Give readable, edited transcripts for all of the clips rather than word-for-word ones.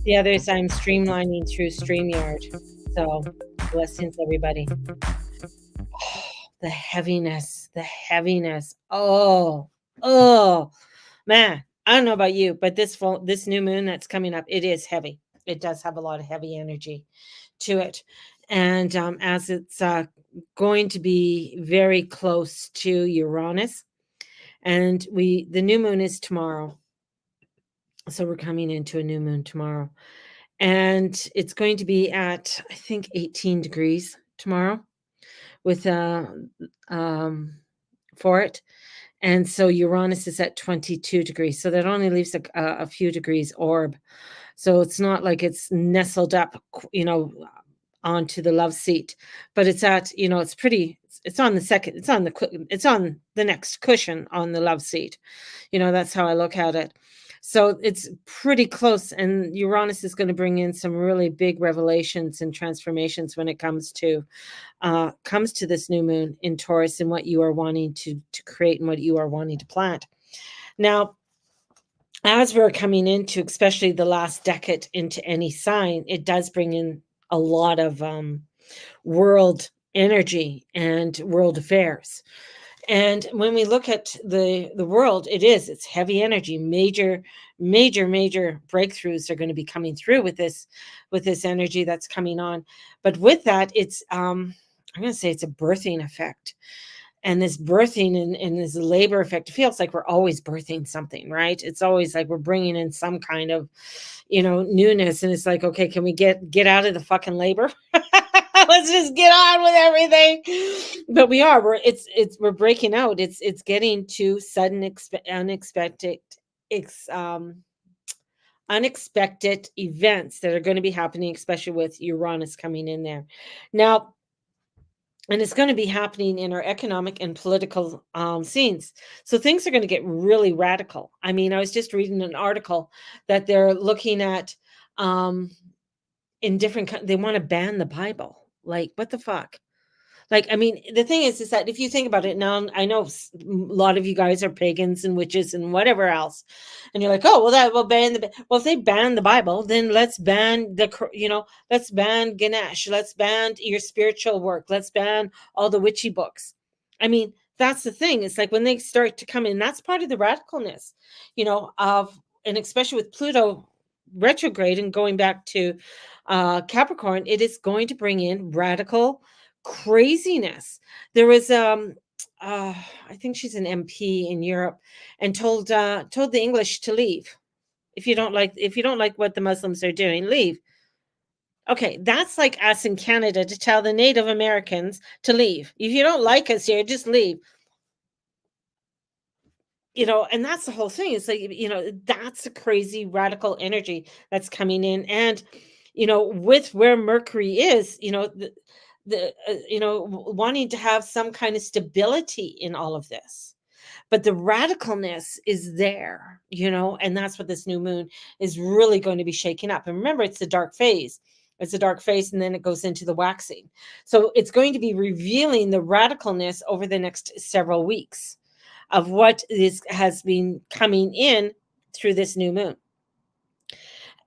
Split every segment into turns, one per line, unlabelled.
The others I'm streamlining through StreamYard. So blessings, everybody. The heaviness, the heaviness. Oh, man. I don't know about you, but this new moon that's coming up, it is heavy. It does have a lot of heavy energy to it. And as it's going to be very close to Uranus, and the new moon is tomorrow. So we're coming into a new moon tomorrow. And it's going to be at, I think, 18 degrees tomorrow with for it. And so Uranus is at 22 degrees. So that only leaves a few degrees orb. So it's not like it's nestled up, onto the love seat, but it's at, it's pretty, it's on the second, it's on the next cushion on the love seat. That's how I look at it. So it's pretty close, and Uranus is going to bring in some really big revelations and transformations when it comes to this new moon in Taurus and what you are wanting to create and what you are wanting to plant. Now, as we're coming into, especially the last decade into any sign, it does bring in a lot of world energy and world affairs. And when we look at the world, it's heavy energy. Major breakthroughs are going to be coming through with this energy that's coming on. But with that, it's I'm going to say it's a birthing effect. And this birthing and this labor effect, it feels like we're always birthing something, right? It's always like we're bringing in some kind of, newness. And it's like, okay, can we get out of the fucking labor? Let's just get on with everything. But we're breaking out. It's getting to sudden, unexpected, unexpected events that are going to be happening, especially with Uranus coming in there. Now, and it's going to be happening in our economic and political scenes. So things are going to get really radical. I mean, I was just reading an article that they're looking at in different. They want to ban the Bible. Like, what the fuck? Like, I mean, the thing is that if you think about it now, I know a lot of you guys are pagans and witches and whatever else, and you're like, oh, well, that will ban the. Well, if they ban the Bible, then let's ban let's ban Ganesh, let's ban your spiritual work, let's ban all the witchy books. I mean, that's the thing. It's like when they start to come in, that's part of the radicalness, and especially with Pluto retrograde and going back to Capricorn, it is going to bring in radical craziness. There was I think she's an MP in Europe, and told the English to leave. If you don't like what the Muslims are doing, leave. Okay, that's like us in Canada to tell the Native Americans to leave. If you don't like us here, just leave. And that's the whole thing. It's like, that's a crazy radical energy that's coming in. And with where Mercury is, wanting to have some kind of stability in all of this. But the radicalness is there, and that's what this new moon is really going to be shaking up. And remember, it's the dark phase. It's a dark phase, and then it goes into the waxing. So it's going to be revealing the radicalness over the next several weeks of what has been coming in through this new moon.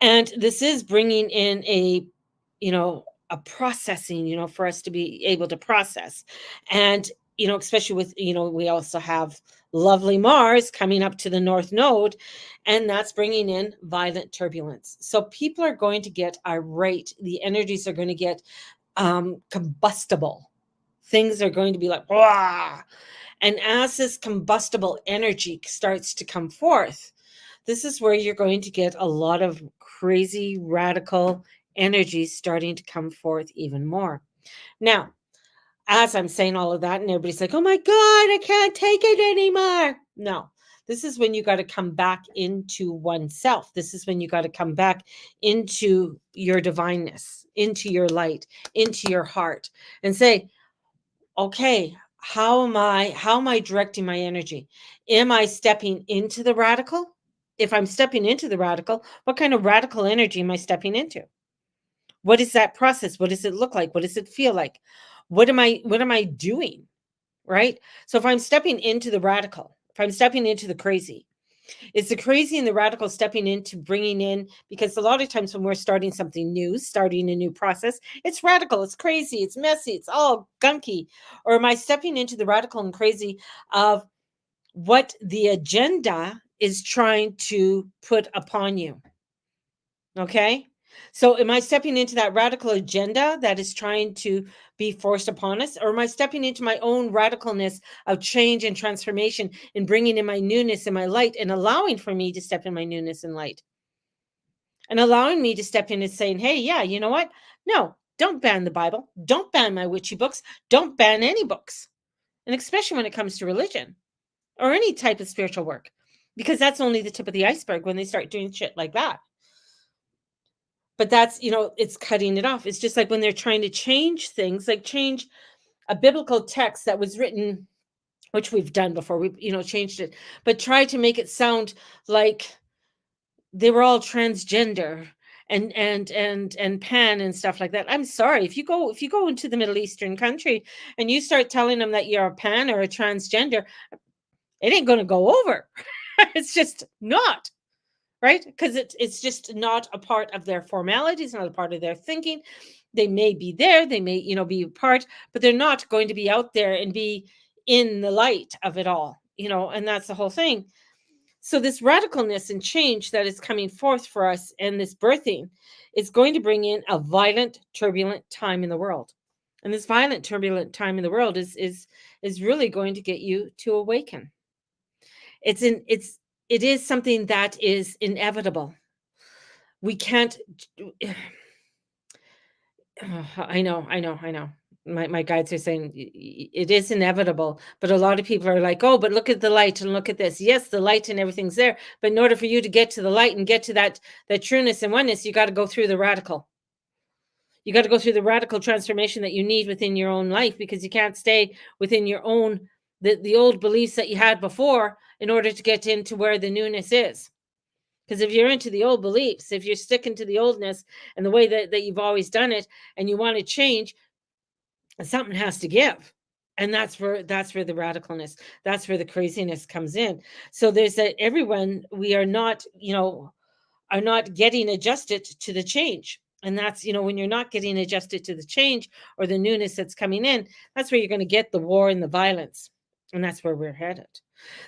And this is bringing in a processing, for us to be able to process. And, especially with, we also have lovely Mars coming up to the North Node, and that's bringing in violent turbulence. So people are going to get irate. The energies are going to get combustible. Things are going to be like, wah! And as this combustible energy starts to come forth, this is where you're going to get a lot of crazy, radical energy starting to come forth even more. Now, as I'm saying all of that, and everybody's like, oh my God, I can't take it anymore. No, this is when you got to come back into oneself. This is when you got to come back into your divineness, into your light, into your heart, and say, okay, how am I directing my energy? Am I stepping into the radical? If I'm stepping into the radical, what kind of radical energy am I stepping into? What is that process? What does it look like? What does it feel like? What am I doing? Right? So if I'm stepping into the radical, if I'm stepping into the crazy, It's the crazy and the radical stepping into bringing in, because a lot of times when we're starting something new, starting a new process, it's radical, it's crazy, it's messy, it's all gunky. Or am I stepping into the radical and crazy of what the agenda is trying to put upon you? Okay. So am I stepping into that radical agenda that is trying to be forced upon us? Or am I stepping into my own radicalness of change and transformation and bringing in my newness and my light and allowing for me to step in my newness and light? And allowing me to step in and saying, hey, yeah, you know what? No, don't ban the Bible. Don't ban my witchy books. Don't ban any books. And especially when it comes to religion or any type of spiritual work, because that's only the tip of the iceberg when they start doing shit like that. But that's, it's cutting it off. It's just like when they're trying to change things, like change a biblical text that was written, which we've done before, we changed it, but try to make it sound like they were all transgender and pan and stuff like that. I'm sorry, if you go into the Middle Eastern country and you start telling them that you're a pan or a transgender, it ain't going to go over. It's just not. Right? Because it's just not a part of their formalities, not a part of their thinking. They may be there, they may, be a part, but they're not going to be out there and be in the light of it all, and that's the whole thing. So this radicalness and change that is coming forth for us and this birthing is going to bring in a violent, turbulent time in the world. And this violent, turbulent time in the world is really going to get you to awaken. It is something that is inevitable. We can't. I know. My guides are saying it is inevitable, but a lot of people are like, oh, but look at the light and look at this. Yes, the light and everything's there, but in order for you to get to the light and get to that trueness and oneness, you got to go through the radical. You got to go through the radical transformation that you need within your own life, because you can't stay within your own the old beliefs that you had before in order to get into where the newness is. Because if you're into the old beliefs, if you're sticking to the oldness and the way that you've always done it, and you want to change, something has to give. And that's where the radicalness, that's where the craziness comes in. So there's that everyone, we are not, are not getting adjusted to the change. And that's, when you're not getting adjusted to the change or the newness that's coming in, that's where you're going to get the war and the violence. And that's where we're headed.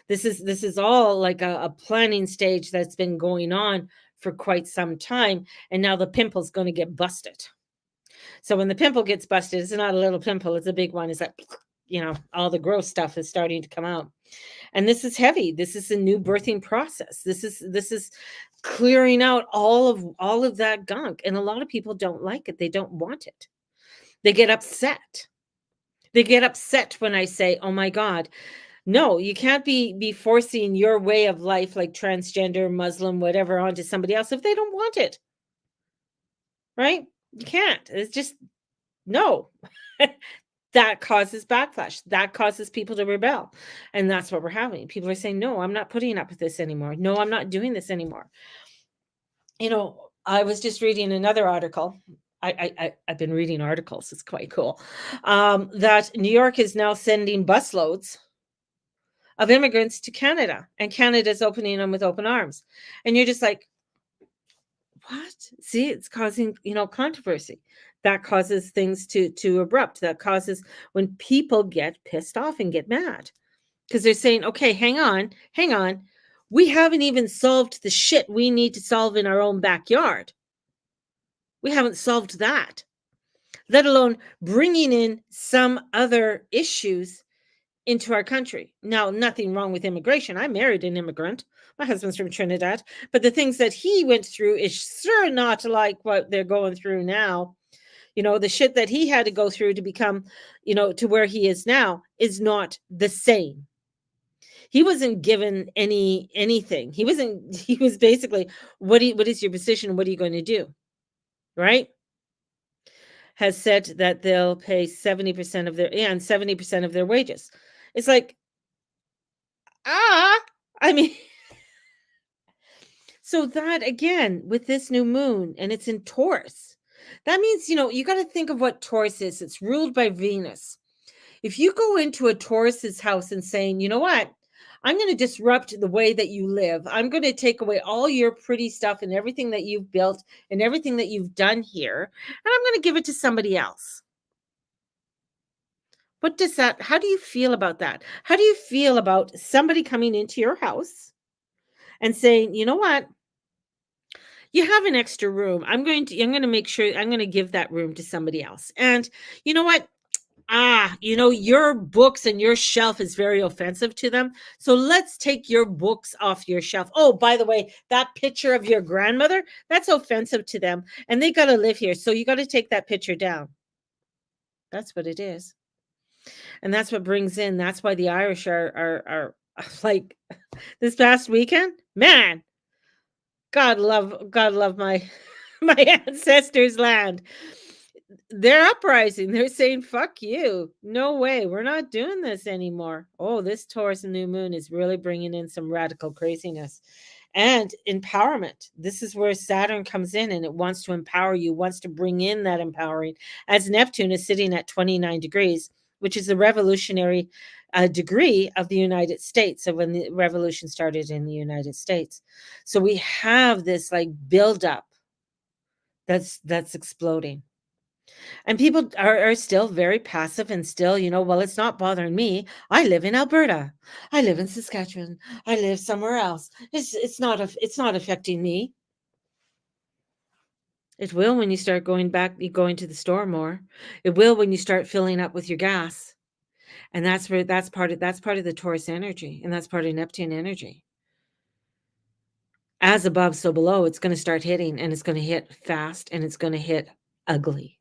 This is all like a planning stage that's been going on for quite some time. And now the pimple's going to get busted. So when the pimple gets busted, it's not a little pimple, it's a big one. It's like, all the gross stuff is starting to come out. And this is heavy. This is a new birthing process. This is clearing out all of that gunk. And a lot of people don't like it. They don't want it. They get upset. They get upset when I say, oh my God, no, you can't be forcing your way of life, like transgender, Muslim, whatever, onto somebody else if they don't want it. Right? You can't. It's just, no. That causes backlash. That causes people to rebel. And that's what we're having. People are saying, no, I'm not putting up with this anymore. No, I'm not doing this anymore. I was just reading another article. I've been reading articles. It's quite cool. That New York is now sending busloads of immigrants to Canada, and Canada's opening them with open arms. And you're just like, what? See, it's causing, controversy. That causes things to erupt. That causes when people get pissed off and get mad, because they're saying, okay, hang on. We haven't even solved the shit we need to solve in our own backyard. We haven't solved that, let alone bringing in some other issues into our country. Now, nothing wrong with immigration. I married an immigrant. My husband's from Trinidad. But the things that he went through is sure not like what they're going through now. The shit that he had to go through to become, to where he is now is not the same. He wasn't given anything. He was basically, what is your position? What are you going to do? Right? Has said that they'll pay 70% of their, and 70% of their wages. It's like, I mean, so that again, with this new moon, and it's in Taurus, that means, you got to think of what Taurus is. It's ruled by Venus. If you go into a Taurus's house and saying, you know what, I'm going to disrupt the way that you live. I'm going to take away all your pretty stuff and everything that you've built and everything that you've done here, and I'm going to give it to somebody else. What does that, how do you feel about that? How do you feel about somebody coming into your house and saying, you know what? You have an extra room. I'm going to make sure I'm going to give that room to somebody else. And you know what? Your books and your shelf is very offensive to them. So let's take your books off your shelf. Oh, by the way, that picture of your grandmother, that's offensive to them. And they got to live here. So you got to take that picture down. That's what it is. And that's what brings in, that's why the Irish are like this past weekend, man, God love my my ancestors' land. They're uprising. They're saying, "Fuck you. No way. We're not doing this anymore." Oh, this Taurus new moon is really bringing in some radical craziness and empowerment. This is where Saturn comes in and it wants to empower you, wants to bring in that empowering. As Neptune is sitting at 29 degrees, which is the revolutionary degree of the United States, of when the revolution started in the United States. So we have this like buildup that's exploding. And people are still very passive and still, well, it's not bothering me. I live in Alberta. I live in Saskatchewan. I live somewhere else. It's not affecting me. It will when you start going to the store more. It will when you start filling up with your gas. And that's part of the Taurus energy, and that's part of Neptune energy. As above, so below, it's going to start hitting, and it's going to hit fast, and it's going to hit ugly.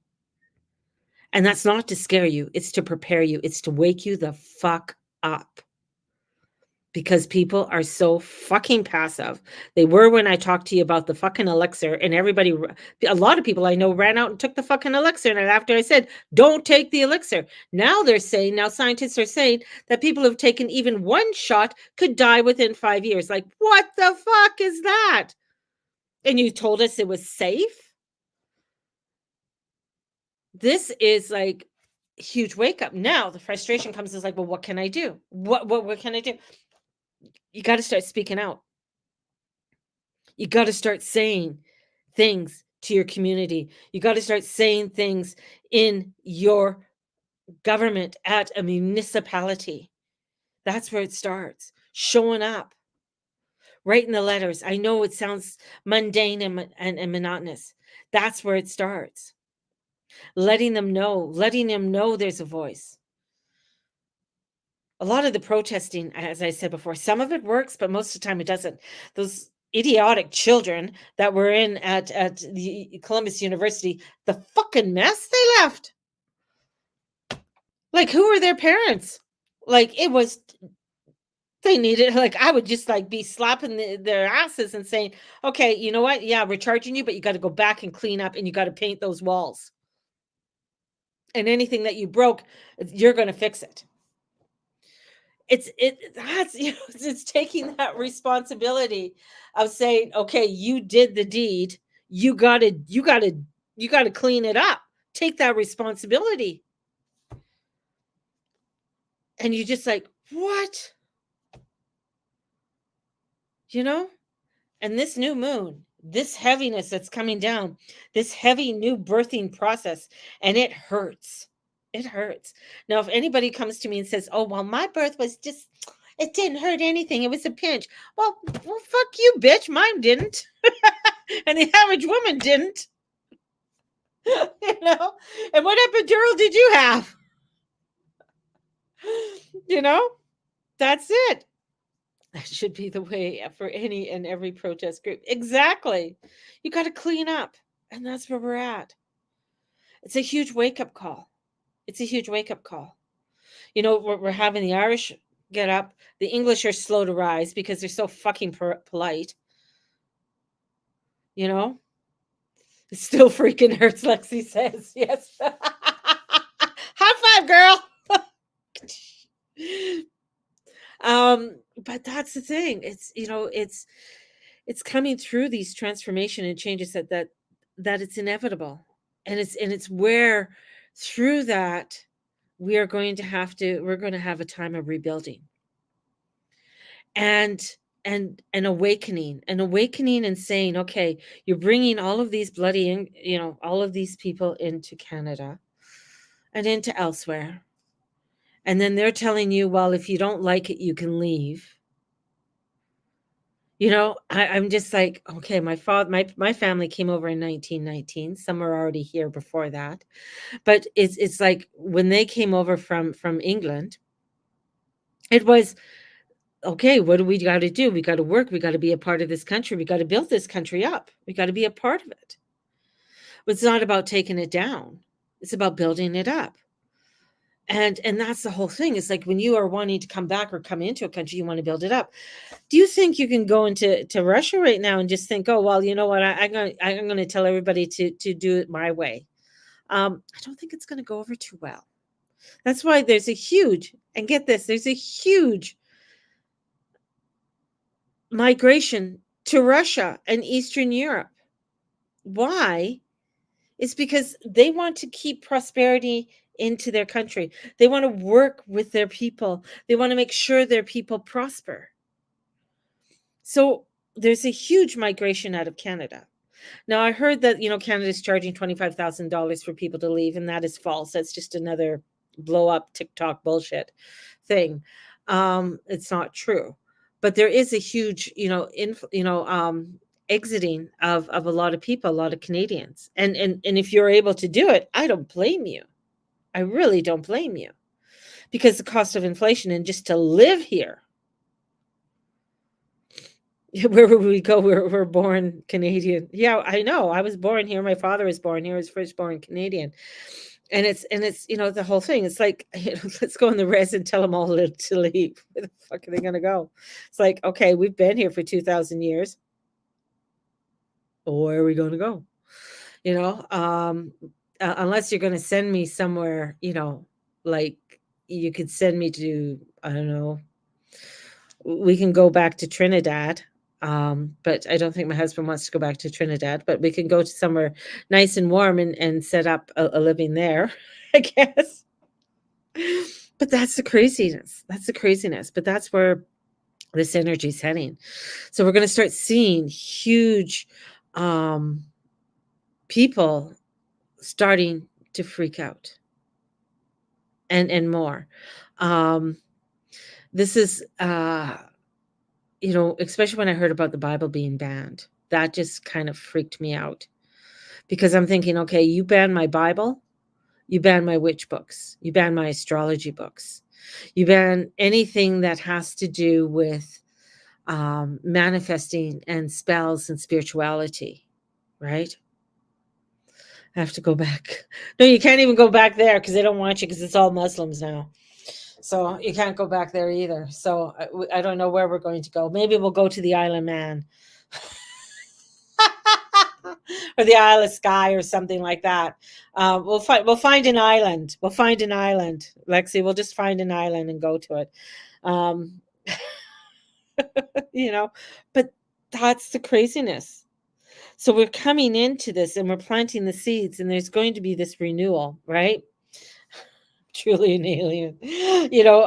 And that's not to scare you, it's to prepare you, it's to wake you the fuck up. Because people are so fucking passive. They were when I talked to you about the fucking elixir, and a lot of people I know ran out and took the fucking elixir. And after I said, don't take the elixir, now scientists are saying that people who've taken even one shot could die within 5 years. Like, what the fuck is that? And you told us it was safe? This is like huge wake up. Now the frustration comes is like, well, what can I do? What can I do? You got to start speaking out. You got to start saying things to your community. You got to start saying things in your government at a municipality. That's where it starts. Showing up, writing the letters. I know it sounds mundane and monotonous. That's where it starts. Letting them know there's a voice. A lot of the protesting, as I said before, some of it works, but most of the time it doesn't. Those idiotic children that were in at the Columbus University, the fucking mess they left. Like, who are their parents? Like, it was, they needed, like, I would just like be slapping their asses and saying, okay, you know what? Yeah, we're charging you, but you got to go back and clean up and you got to paint those walls. And anything that you broke, you're going to fix it. It's taking that responsibility of saying, okay, you did the deed, you gotta clean it up, take that responsibility. And you just like, what? you know and this new moon, this heaviness that's coming down, this heavy new birthing process, and it hurts. Now if anybody comes to me and says, oh well, my birth was just, it didn't hurt anything, it was a pinch. Well, fuck you, bitch, mine didn't. And the average woman didn't. And what epidural did you have? you know that's it. That should be the way for any and every protest group. Exactly. You got to clean up. And that's where we're at. It's a huge wake up call. It's a huge wake up call. We're having the Irish get up. The English are slow to rise because they're so fucking polite. It still freaking hurts, Lexi says. Yes. High five, girl. But that's the thing. It's coming through these transformation and changes that it's inevitable. And it's where through that we're going to have a time of rebuilding. and an awakening, and saying, okay, you're bringing all of these all of these people into Canada and into elsewhere, and then they're telling you, well, if you don't like it, you can leave. I'm just like, okay, my family came over in 1919. Some were already here before that, but it's like when they came over from England, it was, okay, what do we got to do? We got to work. We got to be a part of this country. We got to build this country up. We got to be a part of it. But it's not about taking it down. It's about building it up. And that's the whole thing. It's like when you are wanting to come back or come into a country, you want to build it up. Do you think you can go into Russia right now and just think, oh, well, you know what? I'm going to tell everybody to do it my way. I don't think it's going to go over too well. That's why there's a huge, and get this, there's a huge migration to Russia and Eastern Europe. Why? It's because they want to keep prosperity into their country. They want to work with their people. They want to make sure their people prosper. So there's a huge migration out of Canada. Now, I heard that, Canada's charging $25,000 for people to leave, and that is false. That's just another blow up TikTok bullshit thing. It's not true. But there is a huge, exiting of a lot of people, a lot of Canadians. And if you're able to do it, I don't blame you. I really don't blame you. Because the cost of inflation and just to live here, where would we go? We're born Canadian. Yeah, I know. I was born here. My father was born here. He was first born Canadian. And it's the whole thing. It's like, let's go in the res and tell them all to leave. Where the fuck are they going to go? It's like, okay, we've been here for 2,000 years. Where are we going to go? Unless you're going to send me somewhere, like you could send me to, I don't know, we can go back to Trinidad. But I don't think my husband wants to go back to Trinidad, but we can go to somewhere nice and warm and set up a living there, I guess. But that's the craziness. That's the craziness. But that's where this energy is heading. So we're going to start seeing huge people starting to freak out and more. This is especially when I heard about the Bible being banned, that just kind of freaked me out, because I'm thinking, okay, you ban my Bible, you ban my witch books, you ban my astrology books, you ban anything that has to do with manifesting and spells and spirituality, right? I have to go back. No, you can't even go back there because they don't want you, because it's all Muslims now. So you can't go back there either. So I don't know where we're going to go. Maybe we'll go to the Isle of Man or the Isle of Skye or something like that. We'll find an island. We'll find an island, Lexi. We'll just find an island and go to it. Um, but that's the craziness. So we're coming into this and we're planting the seeds, and there's going to be this renewal, right? Truly an alien,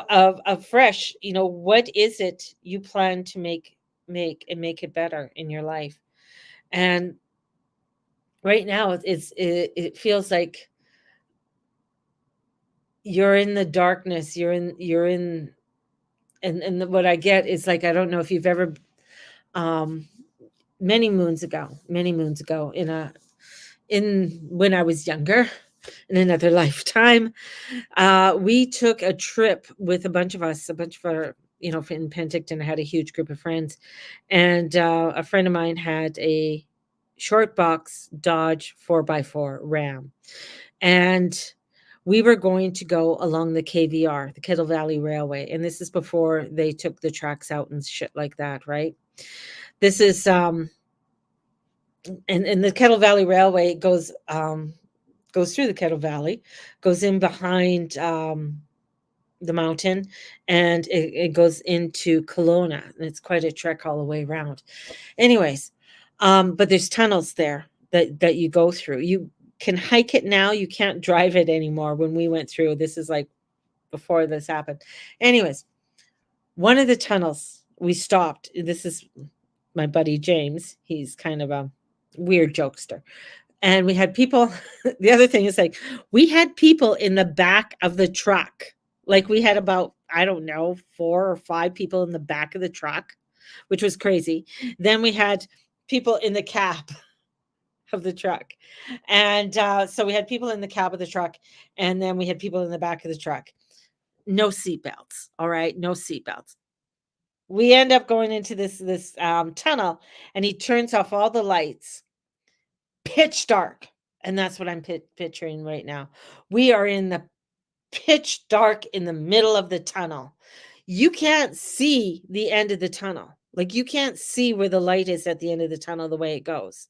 of fresh, what is it you plan to make it better in your life? And right now it feels like you're in the darkness, you're in and what I get is, like, I don't know if you've ever many moons ago in when I was younger, in another lifetime, we took a trip with a bunch of our, in Penticton. I had a huge group of friends, and a friend of mine had a short box Dodge 4x4 Ram, and we were going to go along the KVR, the Kettle Valley Railway, and this is before they took the tracks out and shit like that, right? This is and the Kettle Valley Railway goes through the Kettle Valley, goes in behind the mountain, and it goes into Kelowna, and it's quite a trek all the way around. Anyways, but there's tunnels there that you go through. You can hike it now. You can't drive it anymore. When we went through, this is like before this happened. Anyways, one of the tunnels we stopped. This is my buddy James. He's kind of a weird jokester. And we had people the other thing is, like, we had people in the back of the truck. Like, we had about, I don't know, 4 or 5 people in the back of the truck, which was crazy. Then we had people in the cab of the truck. And, so we had people in the cab of the truck, and then we had people in the back of the truck. No seatbelts, all right? No seatbelts. We end up going into this tunnel, and he turns off all the lights. Pitch dark, and that's what I'm picturing right now. We are in the pitch dark in the middle of the tunnel. You can't see the end of the tunnel. Like, you can't see where the light is at the end of the tunnel the way it goes.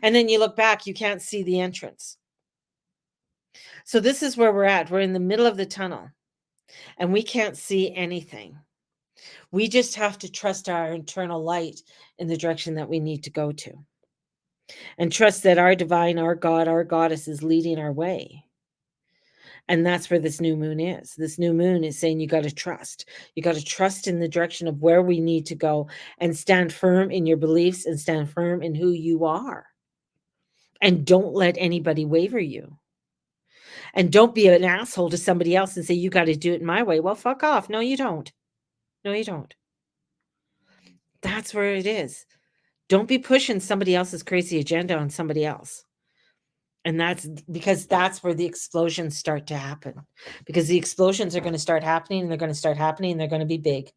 And then you look back, you can't see the entrance. So this is where we're at. We're in the middle of the tunnel, and we can't see anything. We just have to trust our internal light in the direction that we need to go to, and trust that our divine, our God, our goddess is leading our way. And that's where this new moon is. This new moon is saying you got to trust. You got to trust in the direction of where we need to go, and stand firm in your beliefs, and stand firm in who you are. And don't let anybody waver you. And don't be an asshole to somebody else and say, you got to do it my way. Well, fuck off. No, you don't. No, you don't. That's where it is. Don't be pushing somebody else's crazy agenda on somebody else. And that's because that's where the explosions start to happen. Because the explosions are going to start happening, and they're going to start happening, and they're going to be big.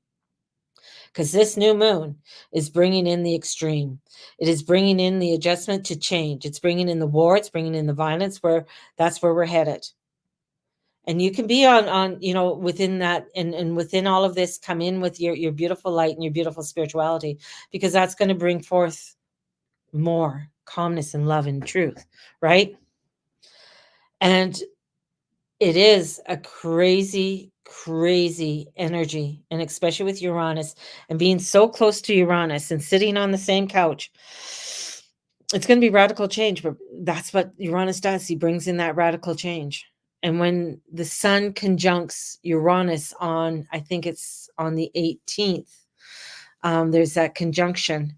Because this new moon is bringing in the extreme. It is bringing in the adjustment to change. It's bringing in the war. It's bringing in the violence, where that's where we're headed. And you can be on within that, and within all of this, come in with your beautiful light and your beautiful spirituality, because that's going to bring forth more calmness and love and truth, right? And it is a crazy, crazy energy, and especially with Uranus, and being so close to Uranus and sitting on the same couch. It's going to be radical change, but that's what Uranus does. He brings in that radical change. And when the sun conjuncts Uranus on, I think it's on the 18th, there's that conjunction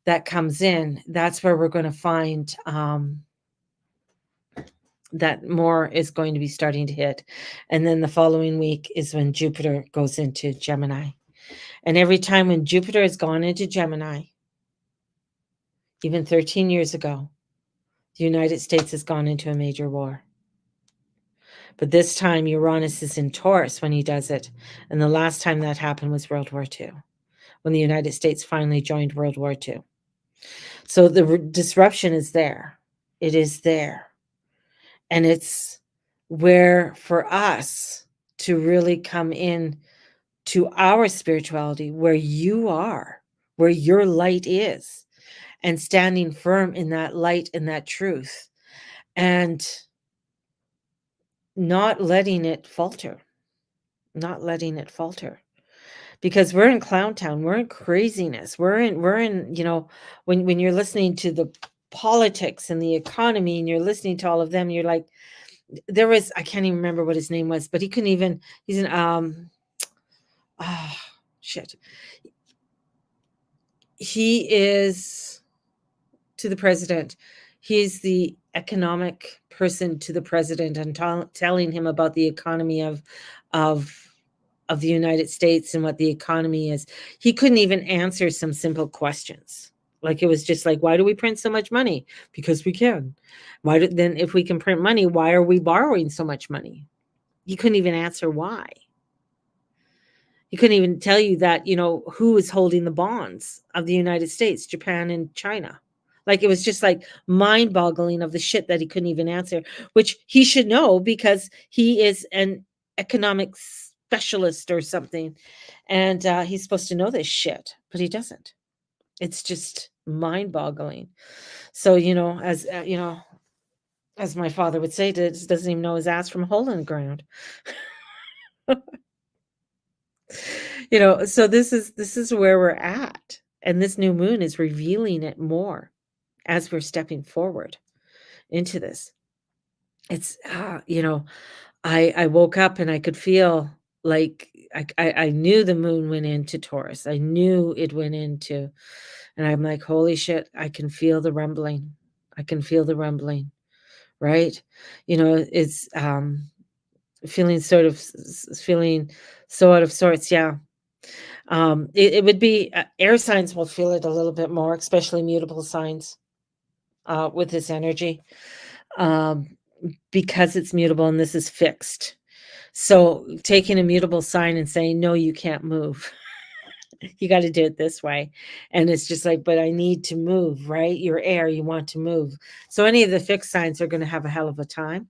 that comes in. That's where we're going to find that more is going to be starting to hit. And then the following week is when Jupiter goes into Gemini. And every time when Jupiter has gone into Gemini, even 13 years ago, the United States has gone into a major war. But this time Uranus is in Taurus when he does it. And the last time that happened was World War II, when the United States finally joined World War II. So the disruption is there. It is there. And it's where for us to really come in to our spirituality, where you are, where your light is, and standing firm in that light and that truth, and not letting it falter, not letting it falter. Because we're in clown town, we're in craziness, we're in when you're listening to the politics and the economy, and you're listening to all of them, you're like, there was, I can't even remember what his name was, but he couldn't even, he's an shit. He is to the president. He's the economic person to the president, and telling him about the economy of the United States and what the economy is. He couldn't even answer some simple questions. Like, it was just like, why do we print so much money? Because we can. Then if we can print money, why are we borrowing so much money? He couldn't even answer why. He couldn't even tell you that, who is holding the bonds of the United States, Japan, and China. Like, it was just like mind-boggling of the shit that he couldn't even answer, which he should know because he is an economic specialist or something. And he's supposed to know this shit, but he doesn't. It's just mind-boggling. So, as my father would say, doesn't even know his ass from a hole in the ground. So this is where we're at, and this new moon is revealing it more as we're stepping forward into this. It's I woke up and I could feel like I knew the moon went into Taurus. I knew it went into, and I'm like, holy shit, I can feel the rumbling. I can feel the rumbling, right? It's feeling sort of feeling so out of sorts. Yeah. It would be air signs will feel it a little bit more, especially mutable signs with this energy, um, because it's mutable and this is fixed. So taking a mutable sign and saying, no, you can't move. You got to do it this way. And it's just like, but I need to move, right? You're air, you want to move. So any of the fixed signs are going to have a hell of a time.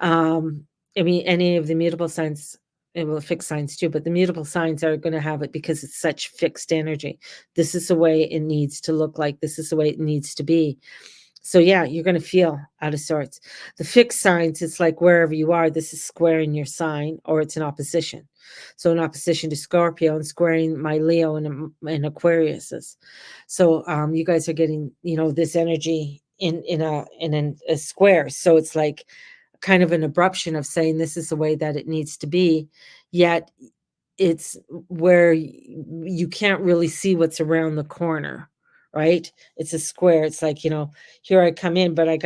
Um, I mean, any of the mutable signs, it will fixed signs too, but the mutable signs are going to have it because it's such fixed energy. This is the way it needs to look like. This is the way it needs to be. So yeah, you're going to feel out of sorts. The fixed signs, it's like wherever you are, this is squaring your sign or it's an opposition. So in opposition to Scorpio and squaring my Leo and Aquarius's. So you guys are getting, this energy in a square. So it's like kind of an abruption of saying this is the way that it needs to be, yet it's where you can't really see what's around the corner, right? It's a square. It's like, here I come in, but I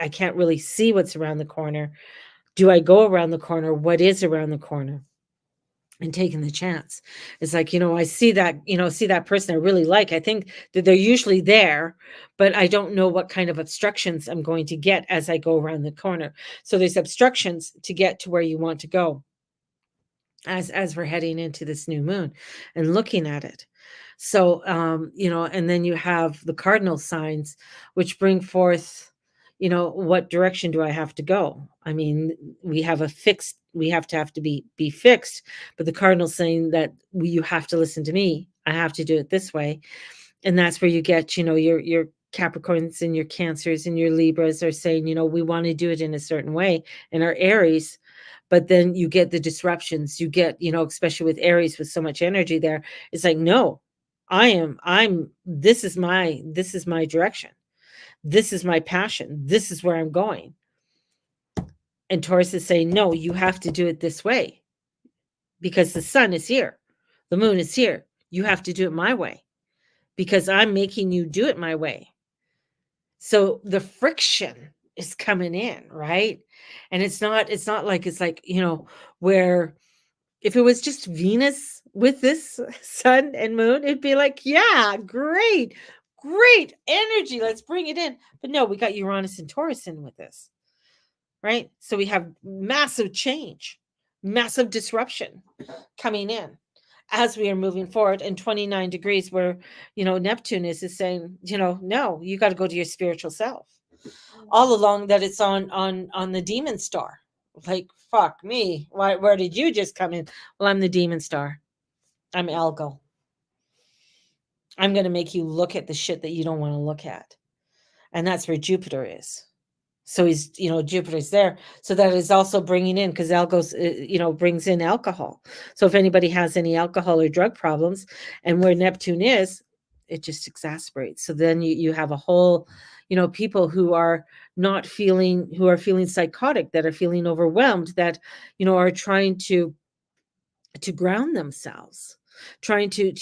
can't really see what's around the corner. Do I go around the corner? What is around the corner? And taking the chance. It's like, I see that person I really like. I think that they're usually there, but I don't know what kind of obstructions I'm going to get as I go around the corner. So there's obstructions to get to where you want to go as we're heading into this new moon and looking at it. So and then you have the cardinal signs, which bring forth, what direction do I have to go? I mean, we have to be fixed, but the cardinal saying that you have to listen to me. I have to do it this way. And that's where you get, your Capricorns and your Cancers and your Libras are saying, we want to do it in a certain way. And our Aries, but then you get the disruptions. You get, especially with Aries with so much energy there, it's like, no, this is my direction. This is my passion. This is where I'm going. And Taurus is saying, no, you have to do it this way because the sun is here. The moon is here. You have to do it my way because I'm making you do it my way. So the friction is coming in, right? And it's like, where if it was just Venus with this sun and moon, it'd be like, yeah, great energy. Let's bring it in. But no, we got Uranus and Taurus in with this, right? So we have massive change, massive disruption coming in as we are moving forward. And 29 degrees where, Neptune is saying, no, you got to go to your spiritual self. All along that it's on the demon star. Like, fuck me. Where did you just come in? Well, I'm the demon star. I'm Algol. I'm going to make you look at the shit that you don't want to look at. And that's where Jupiter is. So he's, Jupiter's there. So that is also bringing in, because Algos, brings in alcohol. So if anybody has any alcohol or drug problems, and where Neptune is, it just exacerbates. So then you have a whole, people who are feeling psychotic, that are feeling overwhelmed, that, are trying to ground themselves, trying to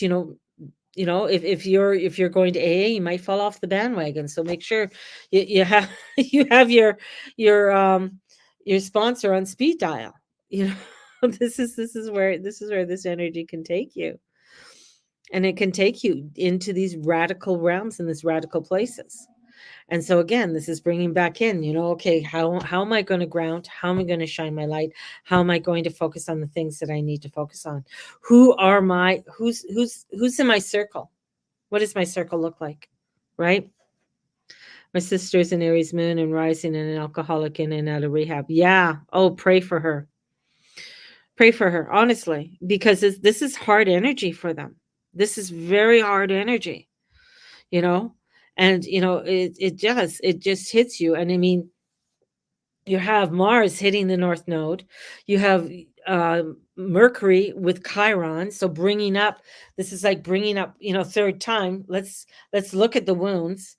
if you're going to AA, you might fall off the bandwagon. So make sure you have you have your sponsor on speed dial. This is where this energy can take you, and it can take you into these radical realms and these radical places. And so again, this is bringing back in, okay, how am I going to ground? How am I going to shine my light? How am I going to focus on the things that I need to focus on? Who's in my circle? What does my circle look like? Right? My sister's an Aries moon and rising and an alcoholic in and out of rehab. Yeah. Oh, pray for her. Pray for her, honestly, because this is hard energy for them. This is very hard energy, you know? And, it just hits you. And I mean, you have Mars hitting the North Node. You have Mercury with Chiron. So this is like bringing up, third time. Let's look at the wounds.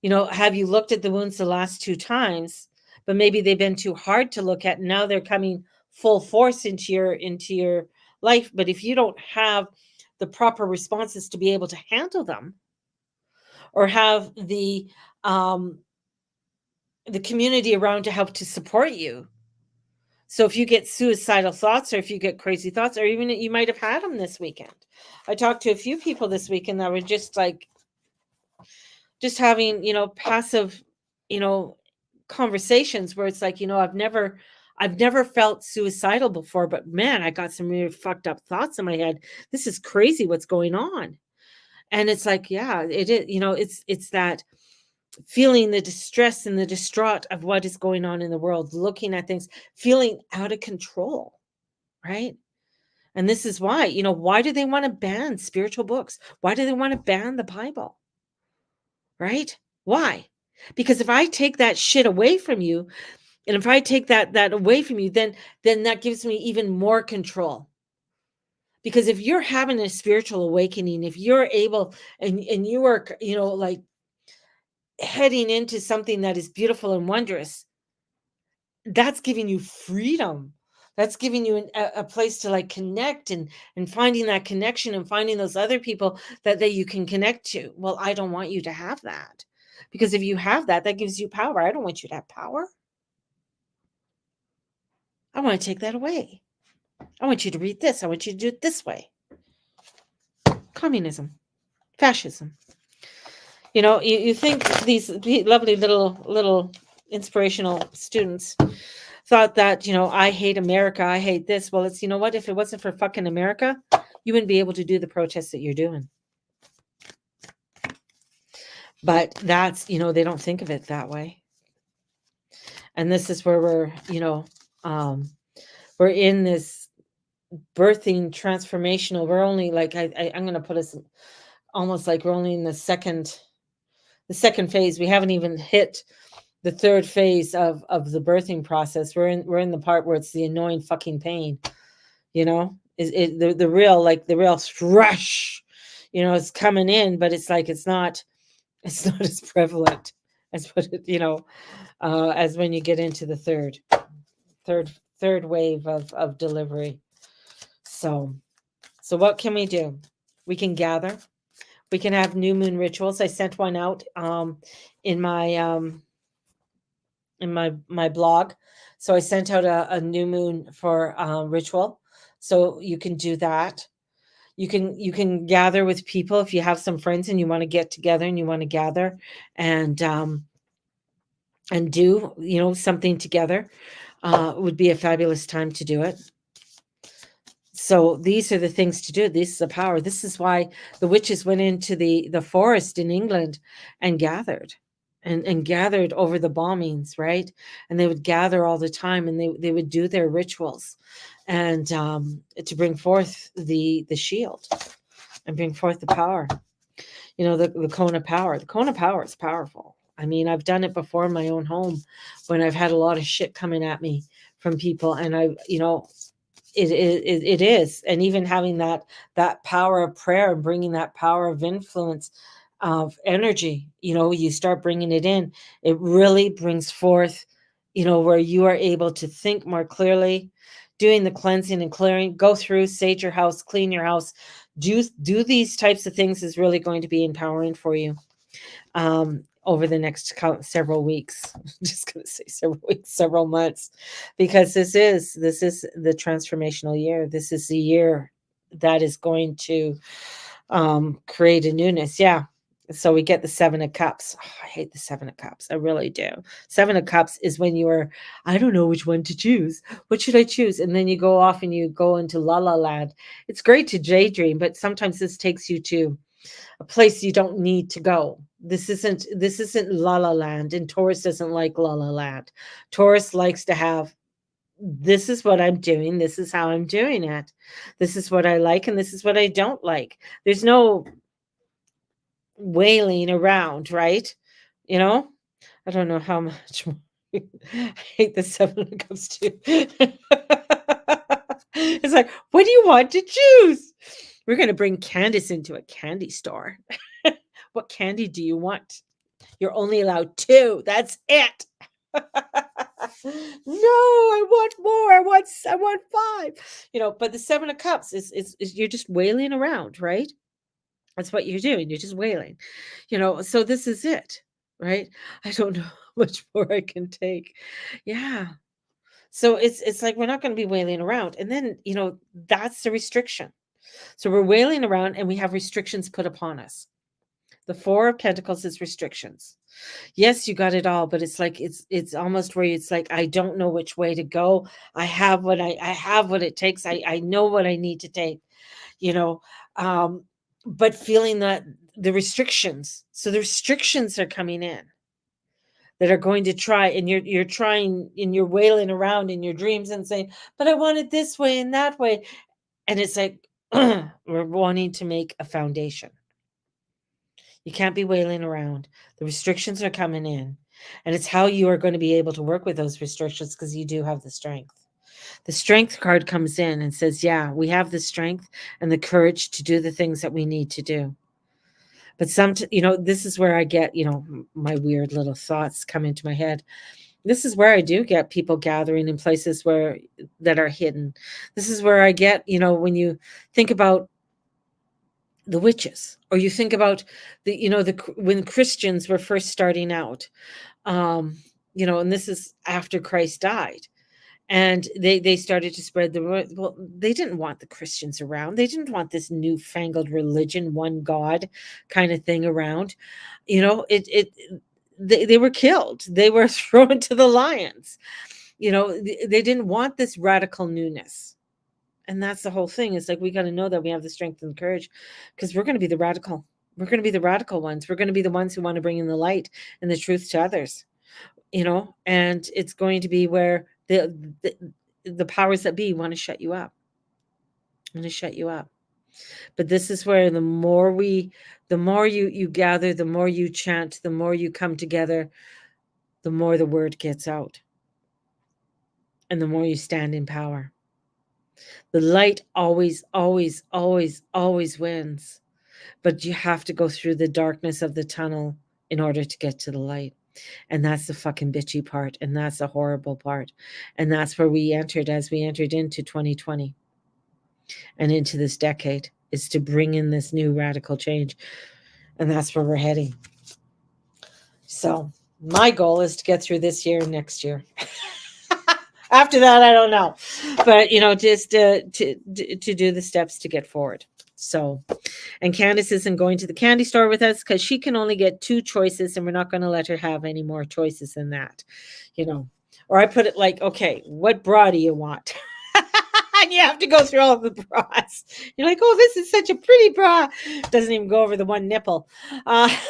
Have you looked at the wounds the last two times? But maybe they've been too hard to look at. And now they're coming full force into your life. But if you don't have the proper responses to be able to handle them, or have the community around to help to support you. So if you get suicidal thoughts, or if you get crazy thoughts, or even you might have had them this weekend. I talked to a few people this weekend that were just like, just having, passive, you know, conversations where it's like, I've never felt suicidal before, but man, I got some really fucked up thoughts in my head. This is crazy what's going on. And it's like, yeah, it is, it's that feeling the distress and the distraught of what is going on in the world, looking at things, feeling out of control, right? And this is why, why do they want to ban spiritual books? Why do they want to ban the Bible? Right? Why? Because if I take that shit away from you, and if I take that away from you, then that gives me even more control. Because if you're having a spiritual awakening, if you're able, and you are, like heading into something that is beautiful and wondrous, that's giving you freedom. That's giving you a place to like connect, and finding that connection, and finding those other people that you can connect to. Well, I don't want you to have that, because if you have that, that gives you power. I don't want you to have power. I want to take that away. I want you to read this. I want you to do it this way. Communism, fascism. You think these lovely little inspirational students thought that, I hate America, I hate this. Well, it's, what, if it wasn't for fucking America, you wouldn't be able to do the protests that you're doing. But that's, they don't think of it that way. And this is where we're in this birthing transformational. We're only like, I'm going to put us almost like we're only in the second phase. We haven't even hit the third phase of the birthing process. We're in the part where it's the annoying fucking pain, is it the real, like the real rush, it's coming in, but it's like, it's not as prevalent as what it, as when you get into the third wave of delivery. So what can we do? We can gather. We can have new moon rituals. I sent one out in my blog. So I sent out a new moon for ritual. So you can do that. You can gather with people if you have some friends and you want to get together and you want to gather and do something together. Would be a fabulous time to do it. So these are the things to do. This is the power. This is why the witches went into the forest in England and gathered. And gathered over the bombings, right? And they would gather all the time, and they would do their rituals, and to bring forth the shield and bring forth the power. The cone of power. The cone of power is powerful. I mean, I've done it before in my own home when I've had a lot of shit coming at me from people, and it is. And even having that power of prayer and bringing that power of influence of energy, you start bringing it in, it really brings forth, where you are able to think more clearly, doing the cleansing and clearing, go through, sage your house, clean your house, do these types of things is really going to be empowering for you over the next several weeks. I'm just going to say several weeks, several months, because this is the transformational year. This is the year that is going to create a newness. Yeah. So we get the 7 of Cups. Oh, I hate the 7 of Cups. I really do. 7 of Cups is when I don't know which one to choose. What should I choose? And then you go off and you go into la la land. It's great to daydream, but sometimes this takes you to a place you don't need to go. This isn't la la land, and Taurus doesn't like la la land. Taurus likes to have, this is what I'm doing. This is how I'm doing it. This is what I like, and this is what I don't like. There's no wailing around, right? I don't know how much more. I hate the 7 of Cups too. It's like, what do you want to choose? We're going to bring Candace into a candy store. What candy do you want? You're only allowed 2. That's it. No, I want more. I want 5. But the 7 of cups is you're just wailing around, right? That's what you're doing. You're just wailing. So this is it, right? I don't know how much more I can take. Yeah. So it's like we're not going to be wailing around. And then, that's the restriction. So we're wailing around and we have restrictions put upon us. The 4 of Pentacles is restrictions. Yes, you got it all, but it's like it's almost where it's like I don't know which way to go. I have what it takes. I know what I need to take, you know. Um, but feeling that the restrictions. So the restrictions are coming in that are going to try, and you're trying and you're wailing around in your dreams and saying, but I want it this way and that way. And it's like we're wanting to make a foundation. You can't be wailing around. The restrictions are coming in. And it's how you are going to be able to work with those restrictions because you do have the strength. The strength card comes in and says, yeah, we have the strength and the courage to do the things that we need to do. But this is where I get, my weird little thoughts come into my head. This is where I do get people gathering in places that are hidden. This is where I get, when you think about the witches, or you think about when Christians were first starting out, and this is after Christ died, and they started to spread the word. Well, they didn't want the Christians around. They didn't want this newfangled religion, one God kind of thing around. They were killed. They were thrown to the lions. They didn't want this radical newness. And that's the whole thing. It's like we got to know that we have the strength and the courage, because we're going to be the radical. We're going to be the radical ones. We're going to be the ones who want to bring in the light and the truth to others. And it's going to be where the powers that be want to shut you up. Want to shut you up. But this is where the more you gather, the more you chant, the more you come together, the more the word gets out, and the more you stand in power. The light always, always, always, always wins. But you have to go through the darkness of the tunnel in order to get to the light. And that's the fucking bitchy part. And that's the horrible part. And that's where we entered as we entered into 2020 and into this decade, is to bring in this new radical change. And that's where we're heading. So my goal is to get through this year and next year. After that, I don't know. But, just to do the steps to get forward. So, and Candace isn't going to the candy store with us because she can only get 2 choices, and we're not going to let her have any more choices than that, Or I put it like, okay, what bra do you want? And you have to go through all of the bras. You're like, oh, this is such a pretty bra. Doesn't even go over the one nipple. I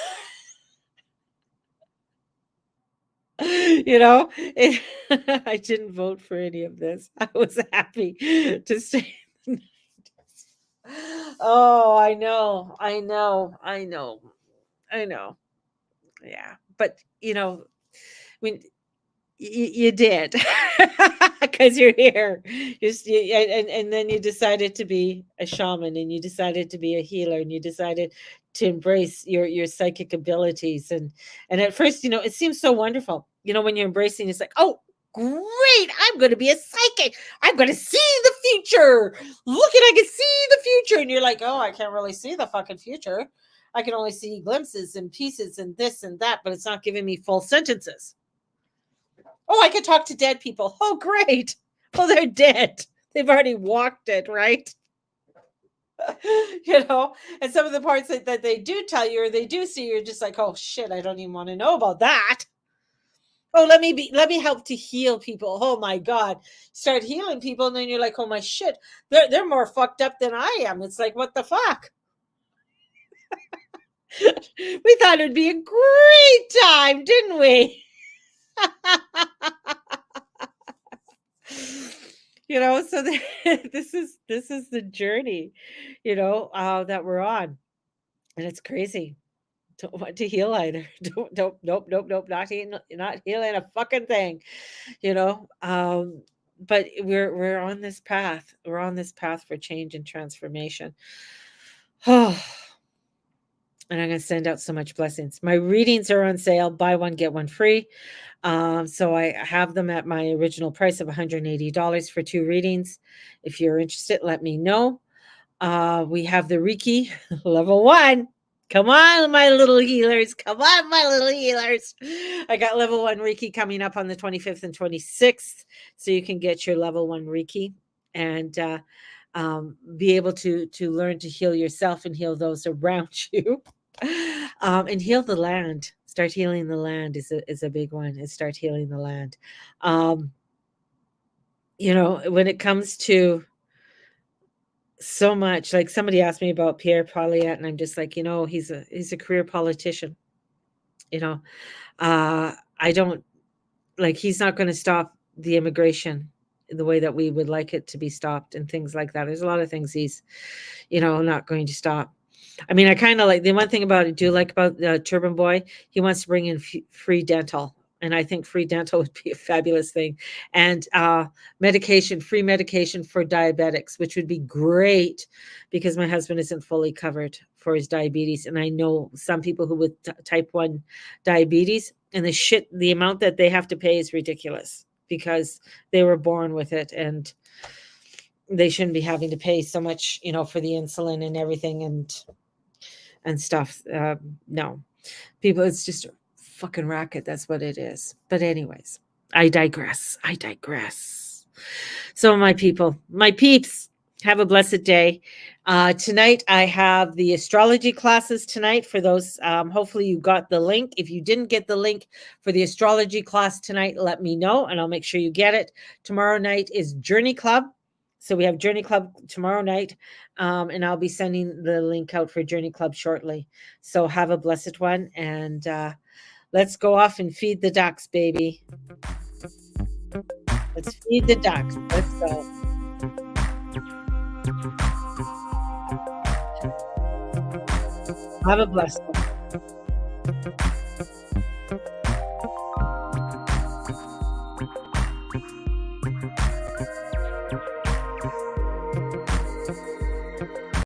didn't vote for any of this. I was happy to stay. Oh, I know. I know. I know. I know. Yeah. But, when you did, because you're here. And then you decided to be a shaman, and you decided to be a healer, and you decided to embrace your psychic abilities. And at first, it seems so wonderful. When you're embracing, it's like, oh, great, I'm going to be a psychic. I'm going to see the future. Look, I can see the future. And you're like, oh, I can't really see the fucking future. I can only see glimpses and pieces and this and that, but it's not giving me full sentences. Oh, I could talk to dead people. Oh, great. Oh, they're dead. They've already walked it, right? And some of the parts that they do tell you or they do see, you're just like, oh shit, I don't even want to know about that. Oh, let me help to heal people. Oh my God. Start healing people, and then you're like, oh my shit, they're more fucked up than I am. It's like, what the fuck? We thought it'd be a great time, didn't we? So this is the journey, that we're on, and it's crazy. Don't want to heal either. Don't nope, not healing a fucking thing, but we're on this path. We're on this path for change and transformation. Oh, and I'm going to send out so much blessings. My readings are on sale, buy one, get one free. So I have them at my original price of $180 for 2 readings. If you're interested, let me know. We have the Reiki level 1. Come on, my little healers. Come on, my little healers. I got level 1 Reiki coming up on the 25th and 26th. So you can get your level 1 Reiki and be able to learn to heal yourself and heal those around you. And heal the land. Start healing the land is a big one. Is start healing the land. When it comes to so much, like somebody asked me about Pierre Poilievre, and I'm just like, he's a career politician. I don't like he's not going to stop the immigration in the way that we would like it to be stopped and things like that. There's a lot of things he's, not going to stop. I mean, I kind of like the one thing about Turban Boy, he wants to bring in free dental. And I think free dental would be a fabulous thing. And free medication for diabetics, which would be great because my husband isn't fully covered for his diabetes. And I know some people who with type 1 diabetes, and the amount that they have to pay is ridiculous because they were born with it and they shouldn't be having to pay so much, for the insulin and everything and stuff. No, people, it's just a fucking racket. That's what it is. But anyways, I digress. So my people, my peeps, have a blessed day. Tonight I have the astrology classes tonight for those. Hopefully you got the link. If you didn't get the link for the astrology class tonight, let me know and I'll make sure you get it. Tomorrow night is Journey Club. So we have Journey Club tomorrow night, and I'll be sending the link out for Journey Club shortly. So have a blessed one, and let's go off and feed the ducks, baby. Let's feed the ducks. Let's go. Have a blessed one.